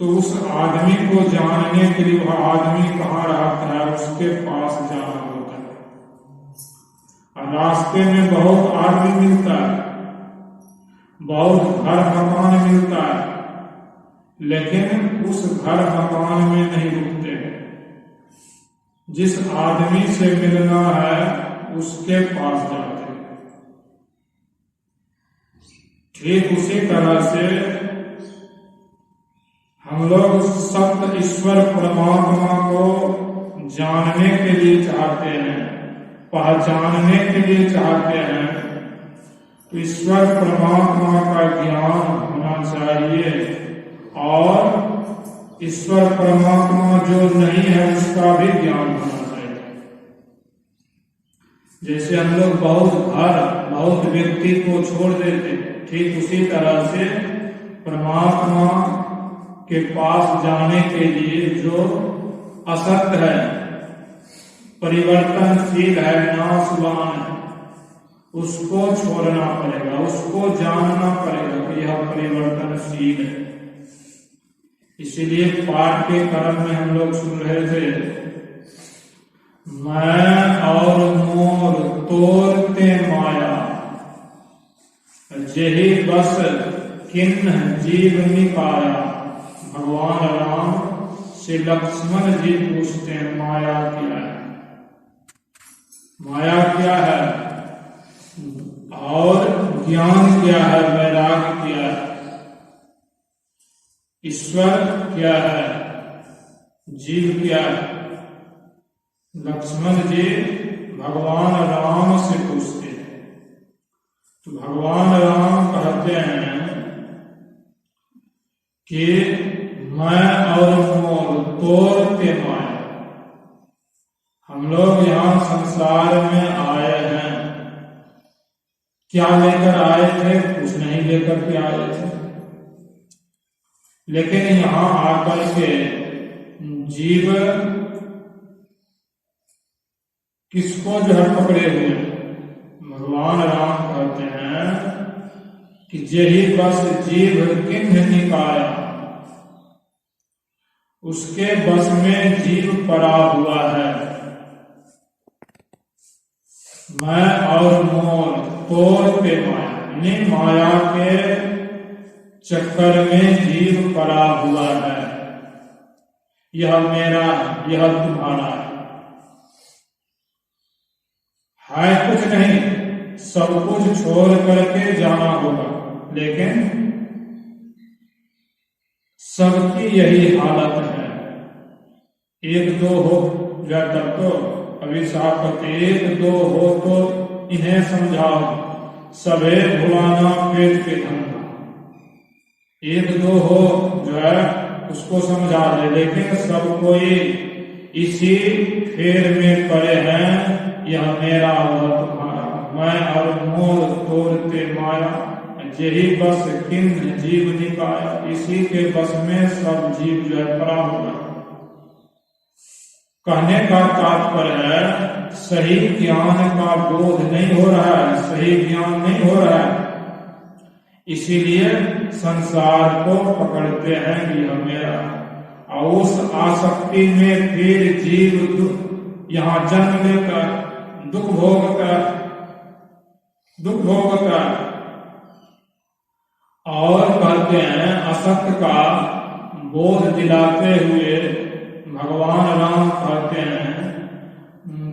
तो उस आदमी को जानने के लिए वह आदमी कहाँ रहता है उसके पास जाना होता है। और रास्ते में बहुत आदमी मिलता है, बहुत घर मकान मिलता है, लेकिन उस घर मकान में नहीं रुकते हैं। जिस आदमी से मिलना है उसके पास जाते हैं। ठीक उसी तरह से हम लोग सत्य ईश्वर परमात्मा को जानने के लिए चाहते हैं, पहचानने के लिए चाहते हैं, तो ईश्वर परमात्मा का ज्ञान होना चाहिए। और ईश्वर परमात्मा जो नहीं है उसका भी ज्ञान होना चाहिए। जैसे हम लोग बहुत व्यक्ति को छोड़ देते हैं, ठीक उसी तरह से परमात्मा के पास जाने के लिए जो असत्य है, परिवर्तनशील है, नाशवान है, उसको छोड़ना पड़ेगा, उसको जानना पड़ेगा कि यह परिवर्तनशील है। इसीलिए पाठ के क्रम में हम लोग सुन रहे थे, मैं और मोर तोरते माया, जेहि बस किन्ह जीव निकाया। भगवान राम से लक्ष्मण जी पूछते हैं माया क्या है, माया क्या है और ज्ञान क्या है, वैराग्य क्या है, ईश्वर क्या है, जीव क्या है। लक्ष्मण जी भगवान राम से पूछते हैं, तो भगवान राम कहते हैं कि मैं और मोर तोरते माया। हम लोग यहाँ संसार में आए हैं, क्या लेकर आए थे? कुछ नहीं लेकर के आए थे, लेकिन यहाँ आकर के जीव किसको जो है पकड़े हुए? भगवान राम कहते हैं कि जेहि बस जीव किन्ह निकाया, उसके बस में जीव पड़ा हुआ है। मैं और मोर तोरते माया, यानी माया के चक्कर में जीव पड़ा हुआ है। यह मेरा है, यह तुम्हारा है कुछ नहीं, सब कुछ छोड़ करके जाना होगा। लेकिन सबकी यही हालत है। एक दो हो या तब तो अभी साहब कहते एक दो हो तो इन्हें समझाओ, सबे भुलाना पेट के धंधा। एक दो हो जो है उसको समझा दे, लेकिन सब कोई इसी फेर में पड़े हैं, यह मेरा हुआ तुम्हारा। मैं और मोर तोरते माया, जेहि बस किन्ह जीव निकाया। इसी के बस में सब जीव जो है पड़ा हुआ। कहने का तात्पर्य है सही ज्ञान का बोध नहीं हो रहा है, सही ज्ञान नहीं हो रहा है, इसीलिए संसार को पकड़ते हैं कि यह मेरा। और उस आसक्ति में फिर जीव यहाँ जन्म लेकर दुख भोगकर और कहते हैं असत्य का बोध दिलाते हुए भगवान राम कहते हैं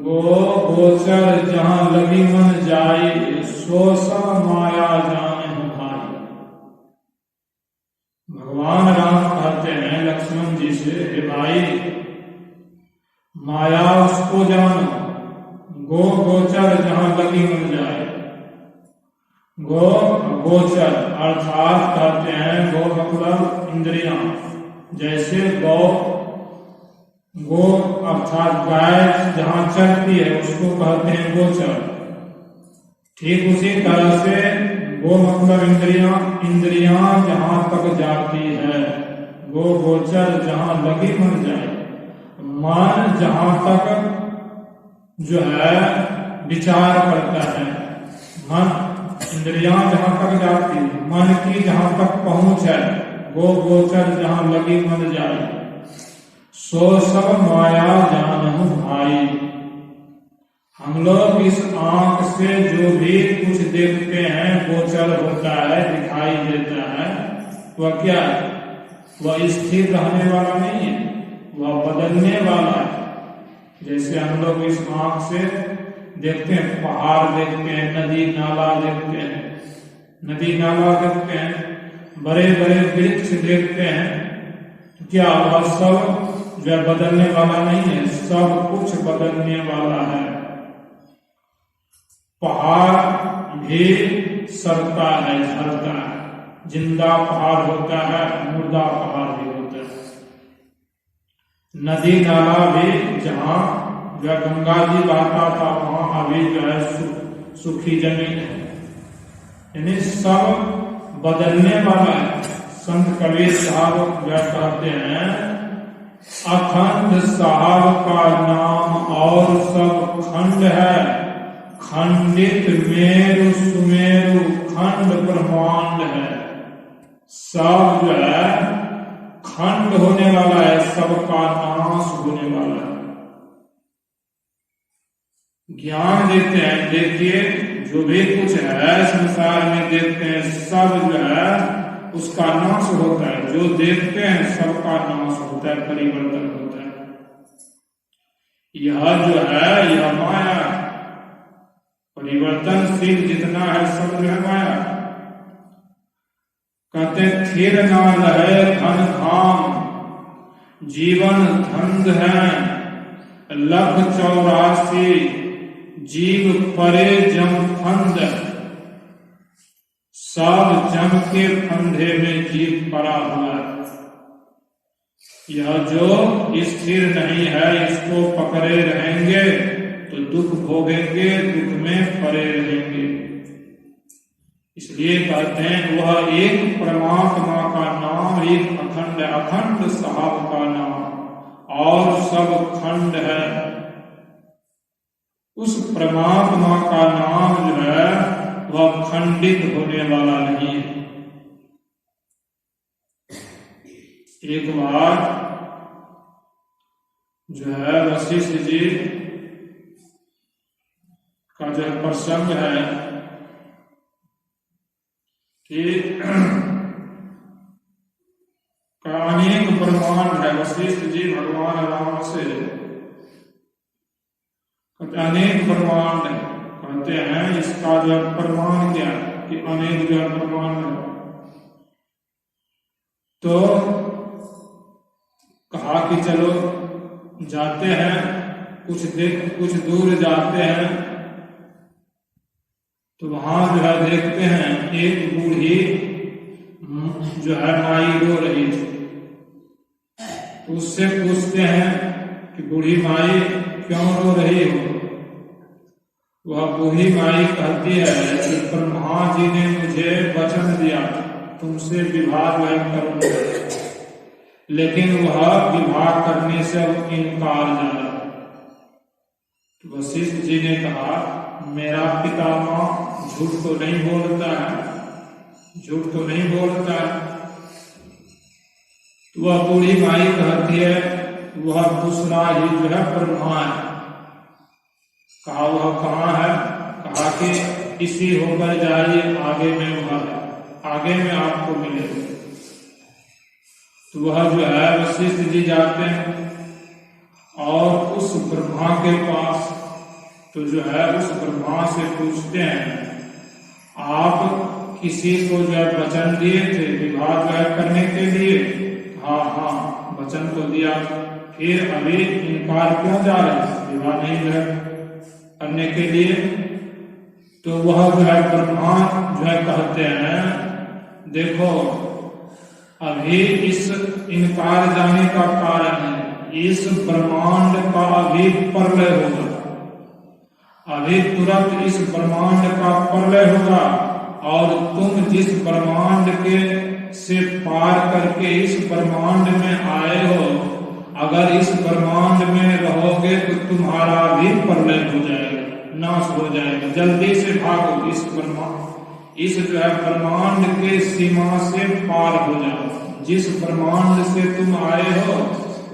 गोचर जहां लगी मन जाई, सो सा माया जाने हो भाई। भगवान राम कहते हैं लक्ष्मण जी से, हे भाई माया उसको जानो, गोचर जहां लगी मन जाए। गोचर अर्थात कहते हैं गो मतलब इंद्रियां, जैसे गो अर्थात गाय जहां चलती है उसको कहते हैं गोचर। ठीक उसी तरह से गो मतलब इंद्रियां जहां तक जाती है, गोचर जहां लगी मन जाए। मन जहां तक जो है विचार करता है, मन इंद्रियां जहां तक जाती है, मन की जहां तक पहुंच है गो गोचर जहाँ लगी मन जाई, सो सब माया जानहु भाई। हम लोग इस आंख से जो भी कुछ देखते हैं, गोचर होता है, दिखाई देता है, वह क्या है? वह स्थिर रहने वाला नहीं है, वह बदलने वाला है। जैसे हम लोग इस आंख से देखते हैं, पहाड़ देखते हैं, नदी नाला देखते हैं, नदी नाला देखते हैं, बड़े बड़े वृक्ष देखते हैं, तो क्या वह सब जो बदलने वाला नहीं है? सब कुछ बदलने वाला है। पहाड़ भी सड़ता है, झड़ता है, जिंदा पहाड़ होता है, मुर्दा पहाड़ भी होता है। नदी नाला भी, जहाँ जो गंगा जी बहता था वहां अभी जो है सूखी जमीन है, यानी सब बदलने वाला है। संत कबीर साहब जो कहते हैं, अखंड साहब का नाम और सब खंड है, खंडित मेरु सुमेरु खंड ब्रह्मांड है। सब जो है खंड होने वाला है, सबका नाश होने वाला है। ज्ञान देते हैं, देखिए जो भी कुछ है संसार में देखते हैं, सब जो है उसका नाश होता है। जो देखते हैं सबका नाश होता है, परिवर्तन होता है। यह जो है यह माया परिवर्तनशील जितना है, सब जो है माया। कहते थिर ना रहे धन धाम, जीवन धंध है लख 84, जीव परे जम फंद। सब जम के फंदे में जीव पड़ा हुआ है। यह जो स्थिर नहीं है, इसको पकड़े रहेंगे तो दुख भोगेंगे, दुख में पड़े रहेंगे। इसलिए कहते हैं वह एक परमात्मा का नाम, एक अखंड, अखंड साहब का नाम और सब खंड है। उस परमात्मा का नाम जो है वह खंडित होने वाला नहीं है। एक बार जो है वशिष्ठ जी का जो प्रसंग है कि का अनेक प्रमाण है। वशिष्ठ जी भगवान राम से अनेक प्रमाण है, कहते हैं इसका जो प्रमाण क्या कि अनेक जो प्रमाण है। तो कहा कि चलो जाते हैं, कुछ दूर जाते हैं, तो वहां जो है देखते हैं एक बूढ़ी जो है माई रो रही थी। तो उससे पूछते हैं कि बूढ़ी माई क्यों रो रही हो? वह बूढ़ी माई कहती है कि ब्रह्मा जी ने मुझे वचन दिया तुमसे विवाह जो है करूंगा, लेकिन वह विवाह करने से अब इनकार ज्यादा। तो वशिष्ठ जी ने कहा मेरा पितामह झूठ तो नहीं बोलता है, झूठ तो नहीं बोलता है। तो वह बूढ़ी माई कहती है वह दूसरा ही जो है ब्रह्मा है। कहा वह कहाँ है? कहा कि इसी होकर जाइए, आगे में वह है, आगे में आपको मिलेगा। तो वह जो है वशिष्ठ जी जाते हैं और उस ब्रह्मा के पास, तो जो है उस ब्रह्मा से पूछते हैं आप किसी को जो है वचन दिए थे विवाह जो है करने के लिए? हाँ हाँ वचन तो दिया, फिर अभी इनकार क्यों जा रहे, विवाह नहीं है करने के लिए? तो वह जो है ब्रह्मा जो है कहते हैं देखो अभी इस इनकार जाने का कारण है इस ब्रह्मांड का अभी प्रलय होगा, अभी तुरंत इस ब्रह्मांड का प्रलय होगा और तुम जिस ब्रह्मांड के से पार करके इस ब्रह्मांड में आए हो, अगर इस ब्रह्मांड में रहोगे तो तुम्हारा भी प्रलय हो जाएगा, नाश हो जाएगा। जल्दी से भागो, इस जो है ब्रह्मांड के सीमा से पार हो जाओ, जिस ब्रह्मांड से तुम आए हो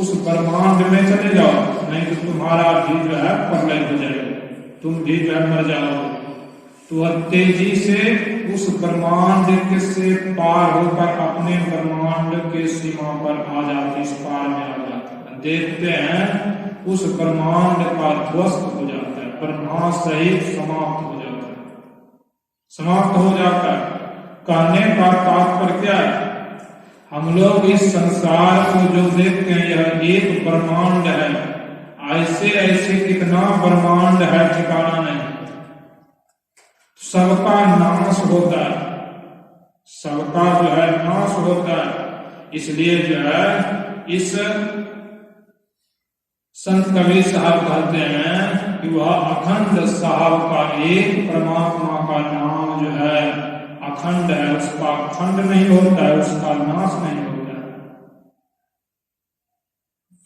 उस ब्रह्मांड में चले जाओ, नहीं तो तुम्हारा भी जो है प्रलय हो जाएगा, तुम भी जो है मर जाओगे। तो तेजी से उस ब्रह्मांड के से पार होकर अपने ब्रह्मांड के सीमा पर आ जाते, इस पार में आ जाते, देखते हैं उस ब्रह्मांड का ध्वस्त हो जाता है, ब्रह्मा सहित समाप्त हो जाता है, समाप्त हो जाता है। कहने का तात्पर्य क्या है, हम लोग इस संसार को जो देखते हैं यह एक ब्रह्मांड है, ऐसे ऐसे कितना ब्रह्मांड है ठिकाना नहीं, सबका नाश होता है, सबका जो है नाश होता है। इसलिए जो है इस संत कबीर साहब कहते हैं कि वह अखंड साहब का एक परमात्मा का नाम जो है अखंड है, उसका खंड नहीं होता है, उसका नाश नहीं होता है।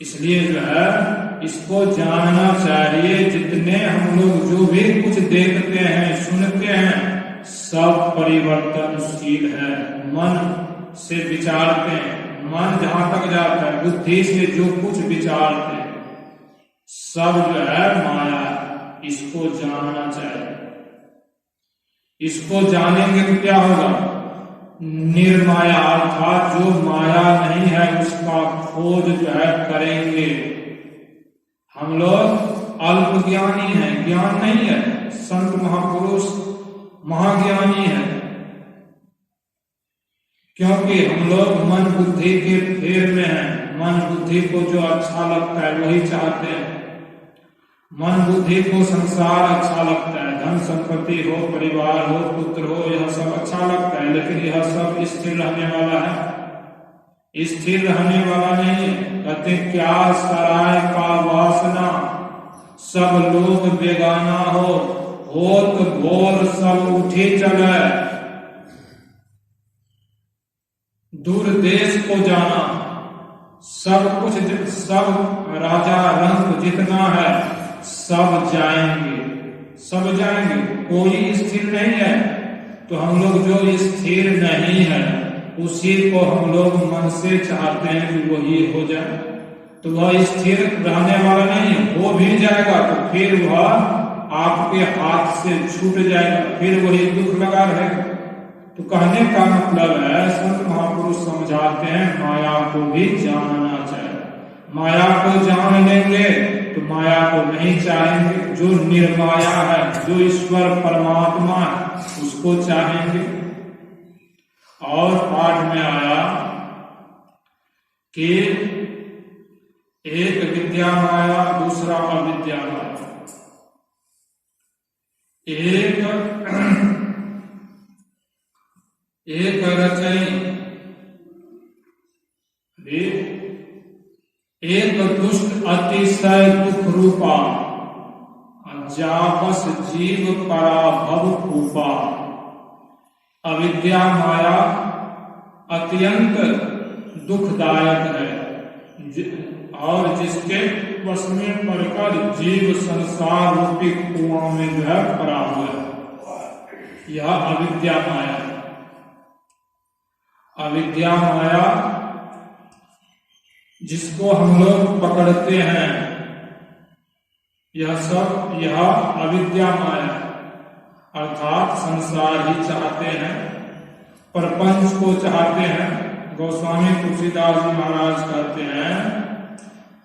इसलिए जो है इसको जानना चाहिए। जितने हम लोग जो भी कुछ देखते हैं सुनते हैं सब परिवर्तनशील है, मन से विचारते हैं, मन जहां तक जाता है बुद्धि से जो कुछ विचारते हैं सब जो है माया है, इसको जानना चाहिए। इसको जानेंगे तो क्या होगा, निर्माया अर्थात जो माया नहीं है उसका खोज जो है करेंगे। हम लोग अल्प ज्ञानी हैं, ज्ञान नहीं है, संत महापुरुष महाज्ञानी है, क्योंकि हम लोग मन बुद्धि के फेर में हैं, मन बुद्धि को जो अच्छा लगता है वही चाहते हैं, मन बुद्धि को संसार अच्छा लगता है, धन संपत्ति हो, परिवार हो, पुत्र हो, यह सब अच्छा लगता है, लेकिन यह सब स्थिर रहने वाला है, स्थिर रहने वाला नहीं। कहते क्या सराय का वासना सब लोग बेगाना होत भोर सब उठे चले, दूर देश को जाना, सब कुछ, सब राजा रंग जितना है सब जाएंगे, सब जाएंगे, कोई स्थिर नहीं है। तो हम लोग जो स्थिर नहीं है उसी को हम लोग मन से चाहते हैं कि वही हो जाए, तो वह स्थिर रहने वाला नहीं है, हो भी जाएगा तो फिर वह आपके हाथ से छूट जाएगा, फिर वही दुख लगा रहेगा। तो कहने का मतलब है संत महापुरुष समझाते हैं माया को भी जानना चाहिए। माया को जान लेंगे तो माया को नहीं चाहेंगे, जो निर्माया है, जो ईश्वर परमात्मा है उसको चाहेंगे। और पाठ में आया कि एक विद्या माया दूसरा अविद्या माया, एक रचई, एक दुष्ट अतिशय दुख रूपा, जापस जीव पराभव कूपा। अविद्या माया अत्यंत दुखदायक है और जिसके वश में पड़कर जीव संसार रूपी कुआं में जो है पड़ा हुआ है, यह अविद्या माया। अविद्या माया जिसको हम लोग पकड़ते हैं, यह अविद्या माया अर्थात संसार ही चाहते हैं, प्रपंच को चाहते हैं। गोस्वामी तुलसीदास जी महाराज कहते हैं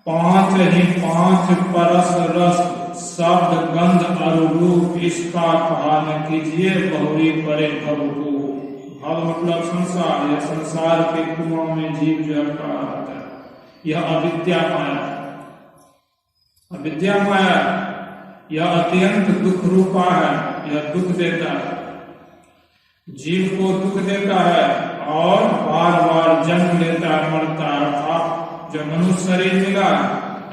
पांच ही पांच परस रस शब्द गंध और रूप, इसका कहा न कीजिए बहुरी परे भव को। भव मतलब संसार, यह संसार के कुआं में जीव जो है पड़ा रहता है, यह अविद्या माया। अविद्या माया यह अत्यंत दुख रूपा है, यह दुख देता है, जीव को दुख देता है और बार बार जन्म लेता है, मरता है। अर्थात जब मनुष्य शरीर मिला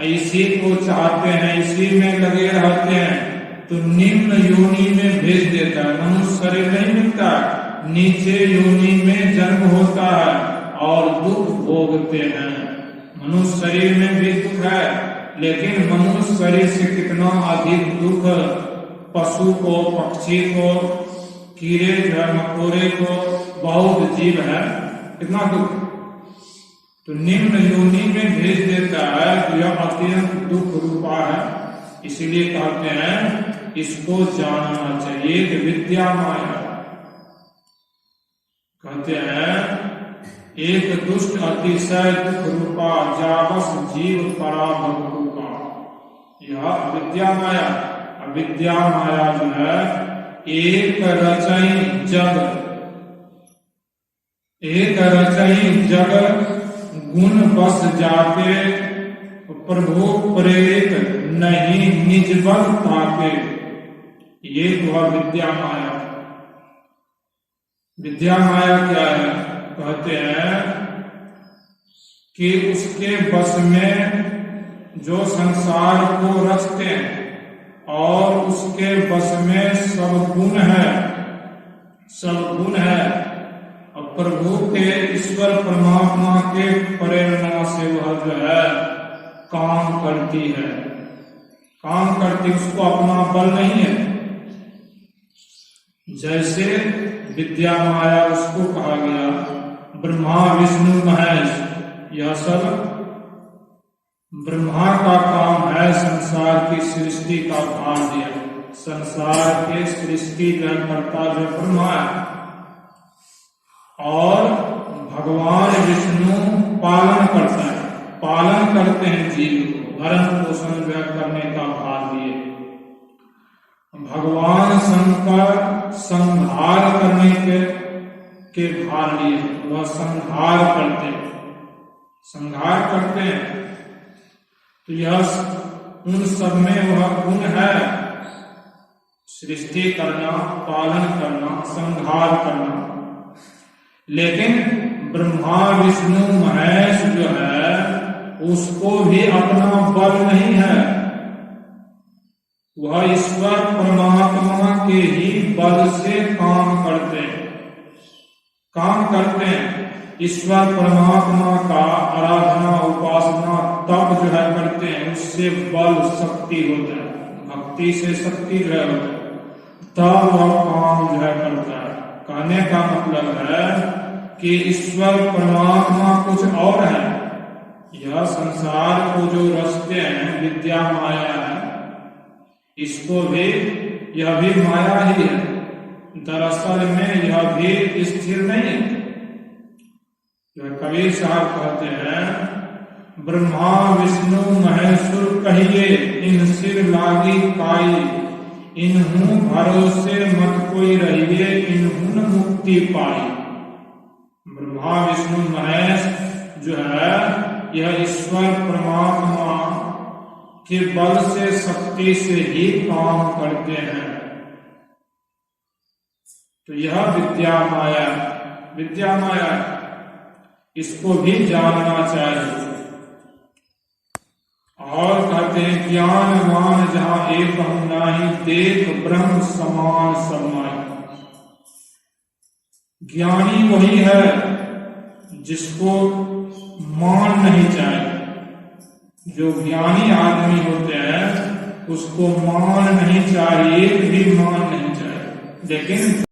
इसी को चाहते हैं, इसी में लगे रहते हैं, तो निम्न योनि में भेज देता है। मनुष्य शरीर नहीं मिलता, नीचे योनि में जन्म होता है और दुख भोगते हैं। मनुष्य शरीर में भी दुख है, लेकिन मनुष्य शरीर से कितना अधिक दुख पशु को, पक्षी को, कीड़े मकोड़े को, बहुत जीव है, कितना दुख। तो निम्न योनि में भेज देता है, तो यह अत्यंत दुख रूपा है। इसीलिए कहते हैं इसको जानना चाहिए कि विद्या माया। कहते हैं एक दुष्ट अतिशय दुख रूपा, जावस जीव पराभव रूपा। यह अविद्या माया। अविद्या माया जो है एक रचई जग गुण बस जाके, प्रभु प्रेरित नहीं निज बल ताके। ये तो विद्या माया। विद्या माया क्या है? कहते हैं कि उसके बस में जो संसार को रचते हैं और उसके बस में सब गुण है और प्रभु के ईश्वर परमात्मा के प्रेरणा से वह जो है काम करती, उसको अपना बल नहीं है। जैसे विद्या माया उसको कहा गया ब्रह्मा विष्णु महेश। यह सब ब्रह्मा का काम है, संसार की सृष्टि का भार दिया। संसार के सृष्टि करता जो ब्रह्मा है और भगवान विष्णु पालन करते हैं जीव को, भरण पोषण करने का भार दिए। भगवान शंकर संहार करने के भार लिए, वह संहार करते हैं। तो यह उन सब में वह गुण है, सृष्टि करना, पालन करना, संहार करना। लेकिन ब्रह्मा विष्णु महेश जो है उसको भी अपना बल नहीं है। वह ईश्वर परमात्मा के ही बल से काम करते हैं। ईश्वर परमात्मा का आराधना उपासना तब जो है करते हैं, उससे बल शक्ति होता है, भक्ति से शक्ति जो है होता है, तब वह काम जो है करता है। कहने का मतलब है कि ईश्वर परमात्मा कुछ और है। यह संसार को जो रचते हैं विद्या माया है, इसको भी यह भी माया ही है। दरअसल में यह भी स्थिर नहीं है। कबीर साहब कहते हैं ब्रह्मा विष्णु महेश्वर कहिए, इन सिर लागी काई, इन्हू भरोसे मत कोई रहिए, इन्हू मुक्ति पाई। ब्रह्मा विष्णु महेश जो है यह ईश्वर परमात्मा के बल से शक्ति से ही काम करते हैं। तो यह विद्या माया इसको भी जानना चाहिए। और कहते हैं ज्ञानवान जहां एक नाही, देख ब्रह्म समान समाई। ज्ञानी वही है जिसको मान नहीं चाहिए। जो ज्ञानी आदमी होते हैं उसको मान नहीं चाहिए, भी मान नहीं चाहिए। लेकिन